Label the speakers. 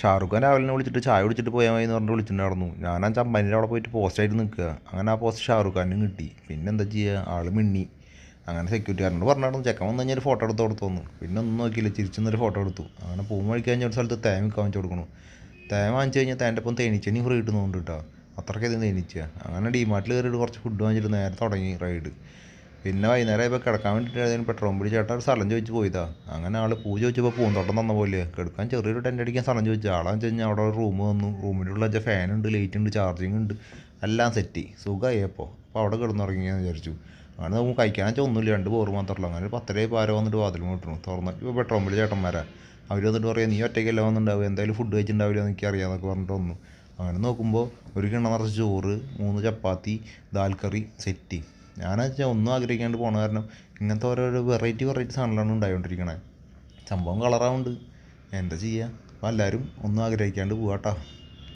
Speaker 1: ഷാറുഖ് ഖാൻ രാവിലെ വിളിച്ചിട്ട് ചായ കുടിച്ചിട്ട് പോയാൽ മതി എന്ന് പറഞ്ഞിട്ട് വിളിച്ചിട്ടുണ്ടായിരുന്നു. ഞാൻ ആ ചമ്പനിയുടെ അവിടെ പോയിട്ട് പോസ്റ്റായിട്ട് നിൽക്കുക. അങ്ങനെ ആ പോസ്റ്റ് ഷാറുഖ് ഖാനും കിട്ടി. പിന്നെ എന്താ ചെയ്യുക, ആൾ മിണ്ണി. അങ്ങനെ സെക്യൂരിറ്റിക്കാരനോട് പറഞ്ഞായിരുന്നു ചെക്കൻ വന്നു കഴിഞ്ഞാൽ ഒരു ഫോട്ടോ എടുത്ത് കൊടുത്തോന്നു. പിന്നെ ഒന്നും നോക്കിയില്ല, തിരിച്ചൊന്നൊരു ഫോട്ടോ എടുത്തു. അങ്ങനെ പോകുമ്പോൾ വഴിക്ക് കഴിഞ്ഞ ഒരു സ്ഥലത്ത് തേൻ വിൽക്കാൻ വെച്ച് കൊടുക്കണം. തേൻ വാങ്ങിച്ചു കഴിഞ്ഞാൽ തേൻ്റെ ഒപ്പം തേനീച്ചെണ്ണി ഫ്രീ കിട്ടുന്നുണ്ട് കേട്ടോ. അത്രയ്ക്കധികം തേനീച്ച. അങ്ങനെ ഡിമാർട്ടിൽ കയറിയിട്ട് കുറച്ച് ഫുഡ് വാങ്ങിച്ചിട്ട് നേരെ തുടങ്ങി റൈഡ്. പിന്നെ വൈകുന്നേരം ആയപ്പോൾ കിടക്കാൻ വേണ്ടിയിട്ട് പെട്രോൾ പമ്പ് ചേട്ടാ ഒരു സ്ഥലം ചോദിച്ച് പോയതാ. അങ്ങനെ ആൾ പൂ ചോദിച്ചപ്പോൾ പൂന്തോട്ടം തന്ന പോലെ കിടക്കാൻ ചെറിയൊരു ടെൻ്റ് അടിക്കാൻ സ്ഥലം ചോദിച്ചു. ആളാന്ന് വെച്ച് കഴിഞ്ഞാൽ അവിടെ ഒരു റൂം വന്നു. റൂമിൻ്റെ ഉള്ള ഫാനുണ്ട്, ലൈറ്റ് ഉണ്ട്, ചാർജിങ് ഉണ്ട്, എല്ലാം സെറ്റ്. സുഖമായി അപ്പോൾ അവിടെ കിടന്നുറങ്ങിയെന്ന് വിചാരിച്ചു. അങ്ങനെ നമുക്ക് കഴിക്കാന്ന് വെച്ചാൽ ഒന്നുമില്ല, 2 ബോറ് മാത്രമല്ല. അങ്ങനെ ഒരു 10 ആരോ വന്നിട്ട് വാതിൽ മുട്ടണം തുറന്നിട്ട്. ഇപ്പോൾ പെട്രോൾ പമ്പിൽ ചേട്ടന്മാരാ. അവർ വന്നിട്ട് പറയാം നീ ഒറ്റയ്ക്കല്ല വന്നിട്ടുണ്ടാവും, എന്തായാലും ഫുഡ് കഴിച്ചിട്ടുണ്ടാവില്ല എനിക്ക് അറിയാമെന്നൊക്കെ പറഞ്ഞിട്ട് വന്നു. അങ്ങനെ നോക്കുമ്പോൾ ഒരു കിണ്ണ നിറച്ച് ചോറ്, 3 ചപ്പാത്തി, ദാൽ കറി സെറ്റ്. ഞാനെന്ന് വെച്ചാൽ ഒന്നും ആഗ്രഹിക്കാണ്ട് പോണ കാരണം ഇങ്ങനത്തെ ഓരോരോ വെറൈറ്റി സാധനങ്ങളാണ് ഉണ്ടായിക്കൊണ്ടിരിക്കണേ. സംഭവം കളറാവുണ്ട്, എന്താ ചെയ്യുക. അപ്പോൾ എല്ലാവരും ഒന്നും ആഗ്രഹിക്കാണ്ട് പോവാട്ടോ.